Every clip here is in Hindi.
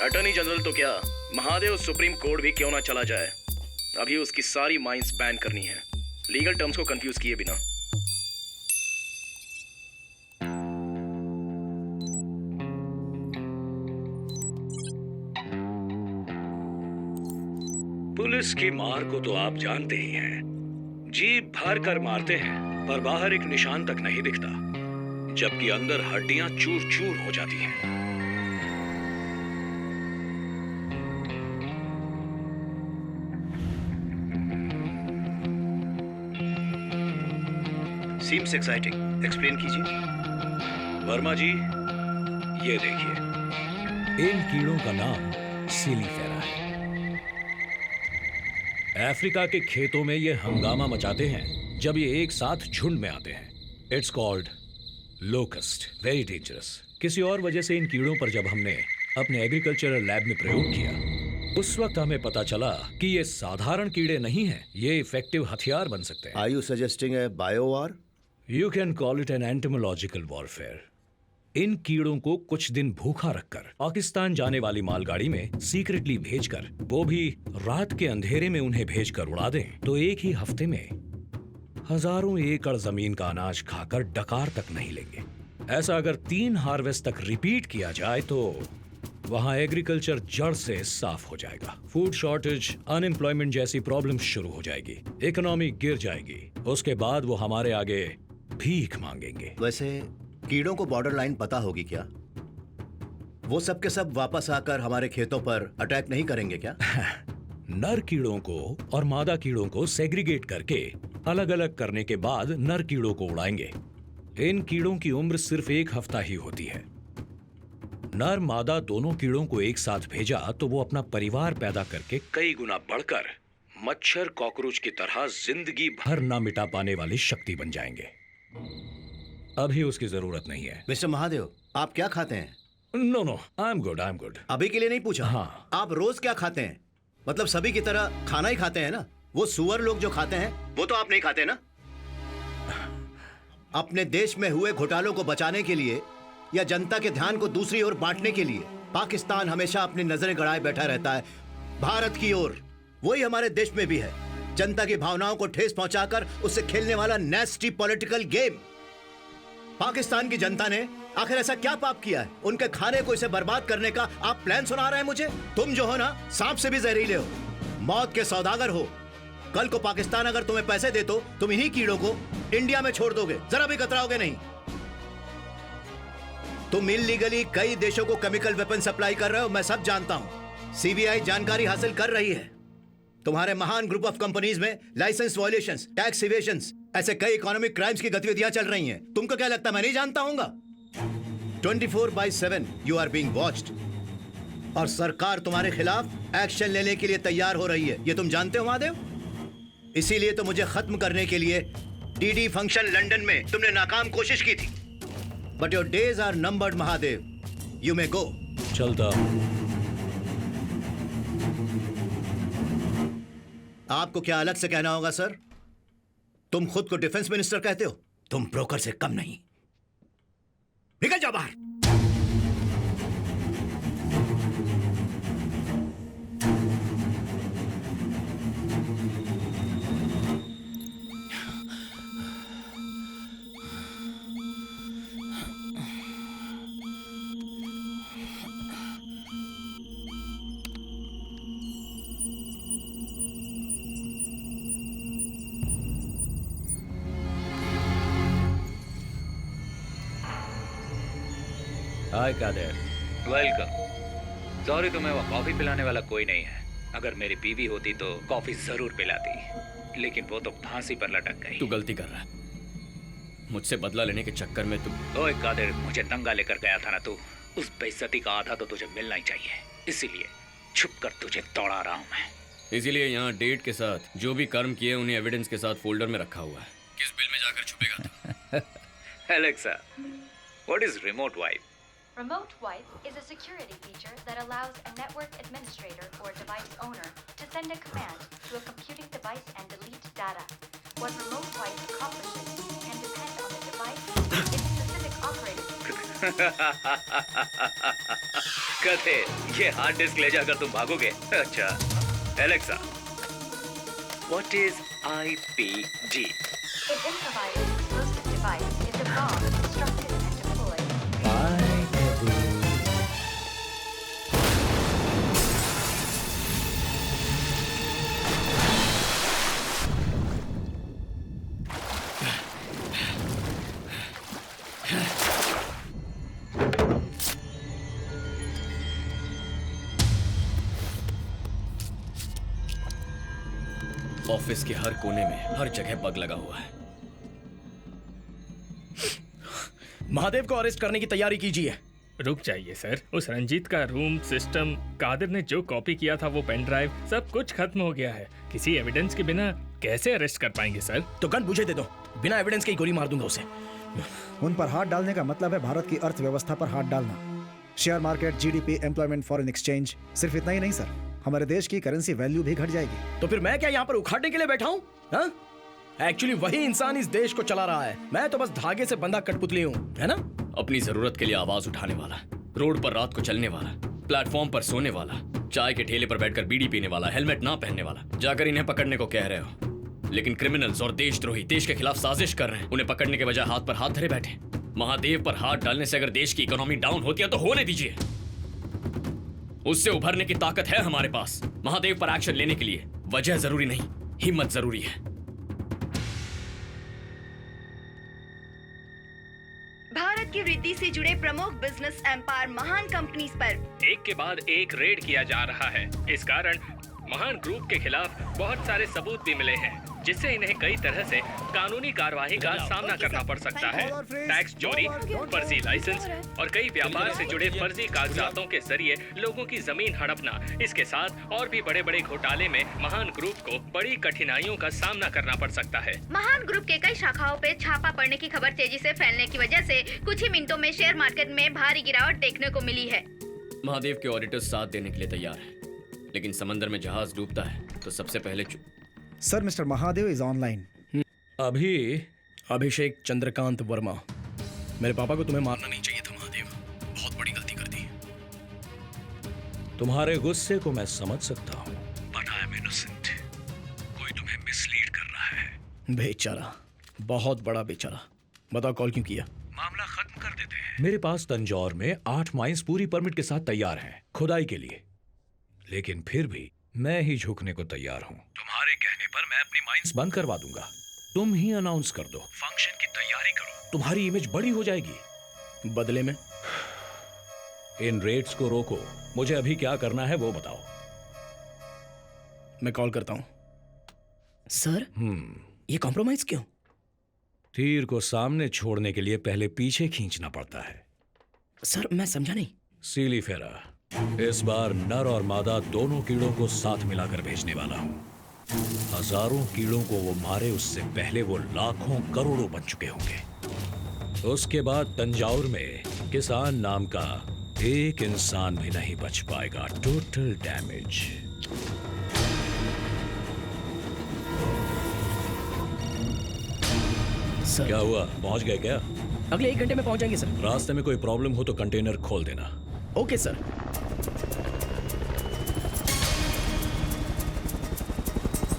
अटॉर्नी जनरल तो क्या, महादेव सुप्रीम कोर्ट भी क्यों ना चला जाए, अभी उसकी सारी माइंस बैन करनी है, लीगल टर्म्स को कंफ्यूज किए बिना। पुलिस की मार को तो आप जानते ही हैं, जीप भर कर मारते हैं पर बाहर एक निशान तक नहीं दिखता, जबकि अंदर हड्डियां चूर चूर हो जाती हैं। सीम्स एक्साइटिंग, एक्सप्लेन कीजिए। वर्मा जी, ये देखिए, इन कीड़ों का नाम सिलीफेरा है। अफ्रीका के खेतों में ये हंगामा मचाते हैं जब ये एक साथ झुंड में आते हैं। It's called locust, very dangerous. किसी और वजह से इन कीड़ों पर जब हमने अपने एग्रीकल्चरल लैब में प्रयोग किया, उस वक्त हमें पता चला कि ये साधारण कीड़े नहीं हैं, ये इफेक्टिव हथियार बन सकते हैं। Are you suggesting a bio-war? You can call it an entomological warfare. इन कीड़ों को कुछ दिन भूखा रखकर पाकिस्तान जाने वाली मालगाड़ी में सीक्रेटली भेजकर, वो भी रात के अंधेरे में उन्हें भेजकर उड़ा दें, तो एक ही हफ्ते में हजारों एकड़ जमीन का अनाज खाकर डकार तक नहीं लेंगे। ऐसा अगर 3 हार्वेस्ट तक रिपीट किया जाए तो वहां एग्रीकल्चर जड़ से साफ हो जाएगा। फूड शॉर्टेज, अनएम्प्लॉयमेंट जैसी प्रॉब्लम शुरू हो जाएगी, इकोनॉमी गिर जाएगी, उसके बाद वो हमारे आगे भीख मांगेंगे। वैसे कीड़ों को बॉर्डर लाइन पता होगी क्या? वो सब के सब वापस आकर हमारे खेतों पर अटैक नहीं करेंगे क्या? नर कीड़ों को और मादा कीड़ों को सेग्रीगेट करके अलग अलग करने के बाद नर कीड़ों को उड़ाएंगे। इन कीड़ों की उम्र सिर्फ 1 हफ्ता ही होती है। नर मादा दोनों कीड़ों को एक साथ भेजा तो वो अपना परिवार पैदा करके कई गुना बढ़कर मच्छर कॉकरोच की तरह जिंदगी भर ना मिटा पाने वाली शक्ति बन जाएंगे। अभी उसकी जरूरत नहीं है। मिस्टर महादेव, आप क्या खाते हैं? No, I am good, I am good. अभी के लिए नहीं पूछा। हाँ। आप रोज क्या खाते हैं? मतलब सभी की तरह खाना ही खाते हैं ना? वो सुअर लोग जो खाते हैं वो तो आप नहीं खाते ना? अपने देश में हुए घोटालों को बचाने के लिए या जनता के ध्यान को दूसरी ओर बांटने के लिए पाकिस्तान हमेशा अपनी नजरें गड़ाए बैठा रहता है भारत की ओर। वही हमारे देश में भी है, जनता की भावनाओं को ठेस पहुंचाकर उससे खेलने वाला नेस्टी पॉलिटिकल गेम। पाकिस्तान की जनता ने आखिर ऐसा क्या पाप किया है उनके खाने को इसे बर्बाद करने का आप प्लान सुना रहे हैं मुझे? तुम जो हो ना, सांप से भी जहरीले हो, मौत के सौदागर हो। कल को पाकिस्तान अगर तुम्हें पैसे दे तो तुम इन्हीं कीड़ों को इंडिया में छोड़ दोगे, जरा भी कतराओगे नहीं। तुम इल्लीगली कई देशों को केमिकल वेपन सप्लाई कर रहे हो, मैं सब जानता हूं। सीबीआई जानकारी हासिल कर रही है। तुम्हारे महान ग्रुप ऑफ कंपनीज में लाइसेंस वायलेशंस, टैक्स इवेशंस, ऐसे कई इकोनॉमिक क्राइम्स की गतिविधियां चल रही हैं। तुमको क्या लगता है मैं नहीं जानता हूंगा? 24/7 यू आर बीइंग वॉच्ड और सरकार तुम्हारे खिलाफ एक्शन लेने के लिए तैयार हो रही है, ये तुम जानते हो महादेव। इसीलिए तो मुझे खत्म करने के लिए डीडी फंक्शन लंदन में तुमने नाकाम कोशिश की थी। But your days are numbered Mahadev, you may go. चलता आपको क्या अलग से कहना होगा सर? तुम खुद को डिफेंस मिनिस्टर कहते हो, तुम ब्रोकर से कम नहीं। निकल जाओ बाहर। हाय कादेर। वेलकम। सॉरी, तुम्हें वो कॉफी पिलाने वाला कोई नहीं है। अगर मेरी बीवी होती तो कॉफी जरूर पिलाती, लेकिन वो तो फांसी पर लटक गई। तू गलती कर रहा है। मुझसे बदला लेने के चक्कर में तू। ओए कादिर, मुझे दंगा लेकर गया था ना तू, उस बेइज्जती का आधा तो तुझे मिलना ही चाहिए, इसीलिए छुप कर तुझे दौड़ा रहा हूँ मैं। इसीलिए यहाँ डेट के साथ जो भी कर्म किए उन्हें एविडेंस के साथ फोल्डर में रखा हुआ है। किस बिल में जाकर छुपेगा तू? Alexa, what is remote wipe? Remote wipe is a security feature that allows a network administrator or device owner to send a command to a computing device and delete data. What remote wipe accomplishes can depend on the device, its specific operating system. दिक्कत है, ये हार्ड डिस्क ले जाकर तुम भागोगे। अच्छा, Alexa, what is IPG? An improvised explosive device is a bomb constructed and deployed. Office के हर कोने में, हर जगह बग लगा हुआ है। महादेव को अरेस्ट करने की तैयारी कीजिए। रुक जाइए सर, उस रंजीत का रूम, सिस्टम, कादिर ने जो कॉपी किया था वो पेन ड्राइव, सब कुछ खत्म हो गया है। किसी एविडेंस के बिना कैसे अरेस्ट कर पाएंगे सर? तो गन मुझे दे दो, बिना एविडेंस के ही गोली मार दूंगा उसे। उन पर हाथ डालने का मतलब है भारत की अर्थव्यवस्था पर हाथ डालना। Share market, GDP, employment, foreign exchange, सिर्फ इतना ही नहीं सर, हमारे देश की करेंसी वैल्यू भी घट जाएगी। तो फिर मैं क्या यहाँ पर उखाड़ने के लिए बैठा हूँ? एक्चुअली वही इंसान इस देश को चला रहा है, मैं तो बस धागे से बंधा कठपुतली हूँ, है ना? अपनी जरूरत के लिए आवाज उठाने वाला, रोड पर रात को चलने वाला, प्लेटफॉर्म पर सोने वाला, चाय के ठेले पर बैठकर बीड़ी पीने वाला, हेलमेट ना पहनने वाला। जाकर इन्हें पकड़ने को कह रहे हो, लेकिन क्रिमिनल्स और देशद्रोही देश के खिलाफ साजिश कर रहे हैं। उन्हें पकड़ने के बजाय हाथ पर हाथ धरे बैठे। महादेव पर हाथ डालने से अगर देश की इकोनॉमी डाउन होती है तो होने दीजिए, उससे उभरने की ताकत है हमारे पास। महादेव पर एक्शन लेने के लिए वजह जरूरी नहीं, हिम्मत जरूरी है। भारत की वृद्धि से जुड़े प्रमुख बिजनेस एम्पायर महान कंपनीज पर एक के बाद एक रेड किया जा रहा है। इस कारण महान ग्रुप के खिलाफ बहुत सारे सबूत भी मिले हैं, जिससे इन्हें कई तरह से कानूनी कार्यवाही का सामना करना पड़ सकता है। टैक्स चोरी, फर्जी लाइसेंस और कई व्यापार से जुड़े फर्जी कागजातों के जरिए लोगों की जमीन हड़पना, इसके साथ और भी बड़े बड़े घोटाले में महान ग्रुप को बड़ी कठिनाइयों का सामना करना पड़ सकता है। महान ग्रुप के कई शाखाओं पे छापा पड़ने की खबर तेजी से फैलने की वजह से कुछ ही मिनटों में शेयर मार्केट में भारी गिरावट देखने को मिली है। महादेव के ऑडिटर्स साथ देने के लिए तैयार हैं, लेकिन समंदर में जहाज डूबता है तो सबसे पहले sir, mister Mahadev is online. अभी अभिषेक चंद्रकांत वर्मा, मेरे पापा को तुम्हें मारना नहीं चाहिए था महादेव, बहुत बड़ी गलती कर दी। तुम्हारे गुस्से को मैं समझ सकता हूँ, बट आई एम इनोसेंट। कोई तुम्हें मिसलीड कर रहा है। बेचारा, बहुत बड़ा बेचारा। बताओ कॉल क्यों किया? मामला खत्म कर देते हैं। मेरे पास तंजौर में 8 माइंस पूरी परमिट के साथ तैयार हैं खुदाई के लिए, लेकिन फिर भी मैं ही झुकने को तैयार हूँ। तुम्हारे कहने पर मैं अपनी माइंस बंद करवा दूंगा। तुम ही अनाउंस कर दो, फंक्शन की तैयारी करो, तुम्हारी इमेज बड़ी हो जाएगी। बदले में इन रेट्स को रोको। मुझे अभी क्या करना है वो बताओ। मैं कॉल करता हूँ। सर, ये कॉम्प्रोमाइज क्यों? तीर को सामने छोड़ने के लिए पहले पीछे खींचना पड़ता है। सर, मैं समझा नहीं। सीली फेरा, इस बार नर और मादा दोनों कीड़ों को साथ मिलाकर भेजने वाला हूं। हजारों कीड़ों को वो मारे उससे पहले वो लाखों करोड़ों बन चुके होंगे। उसके बाद तंजाउर में किसान नाम का एक इंसान भी नहीं बच पाएगा। Total damage. सर, क्या हुआ, पहुंच गए क्या? अगले 1 घंटे में पहुंच जाएंगे सर। रास्ते में कोई प्रॉब्लम हो तो कंटेनर खोल देना। Okay sir.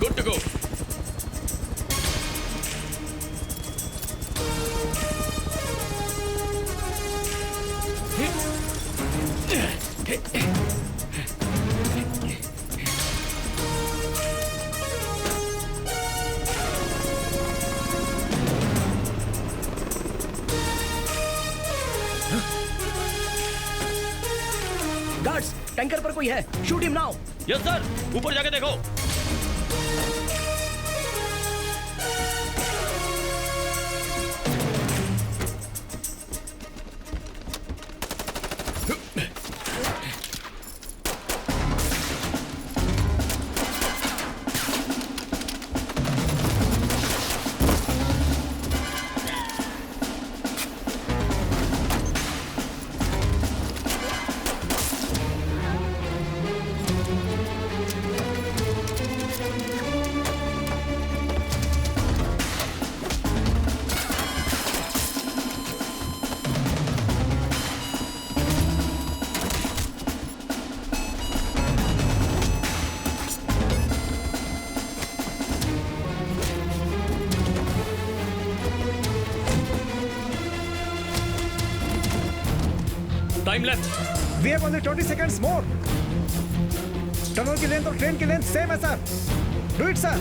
Good to go. Guards, tanker पर कोई है। Shoot him now. Yes sir, ऊपर जाके देखो। Time left. We have only 20 seconds more. Tunnel की लेंथ और ट्रेन की लेंथ सेम है sir. Do it sir.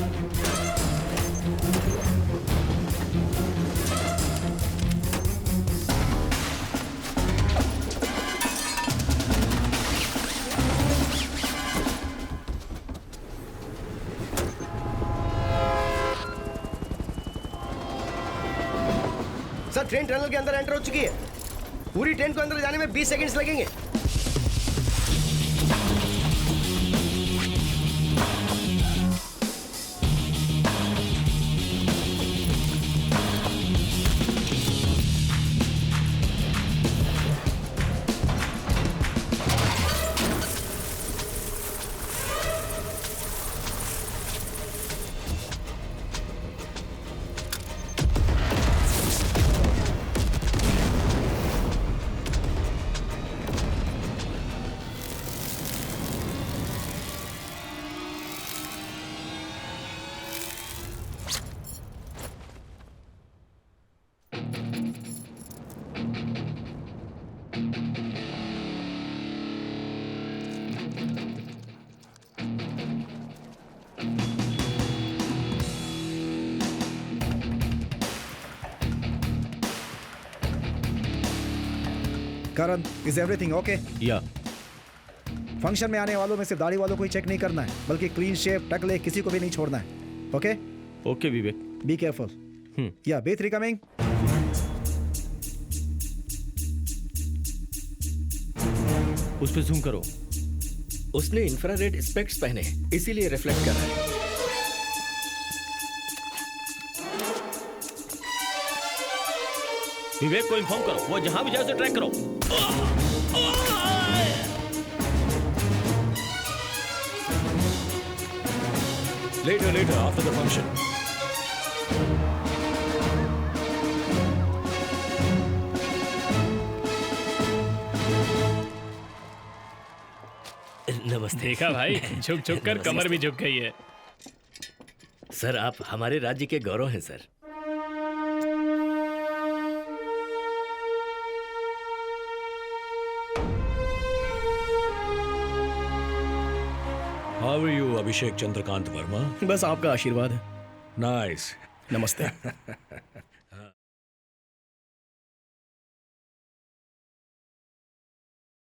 Sir train tunnel के अंदर एंटर हो चुकी है। पूरी ट्रेन को अंदर जाने में 20 सेकंड्स लगेंगे। करण, इज एवरीथिंग ओके? या फंक्शन में आने वालों में सिर्फ दाढ़ी वालों को ही चेक नहीं करना है, बल्कि क्लीन शेव, टकले किसी को भी नहीं छोड़ना है। Okay? Okay Vivek. Be careful. या B3 कमिंग। उस पे जूम करो। उसने इंफ्रारेड स्पेक्ट्स पहने हैं, इसीलिए रिफ्लेक्ट कर रहा है। विवेक को इन्फॉर्म करो, वो जहां भी जाए उसे ट्रैक करो। Later, after the function. नमस्ते। देखा भाई, झुक झुक कर कमर भी झुक गई है। सर आप हमारे राज्य के गौरव हैं सर। How are you, अभिषेक चंद्रकांत वर्मा? बस आपका आशीर्वाद है। Nice. नमस्ते।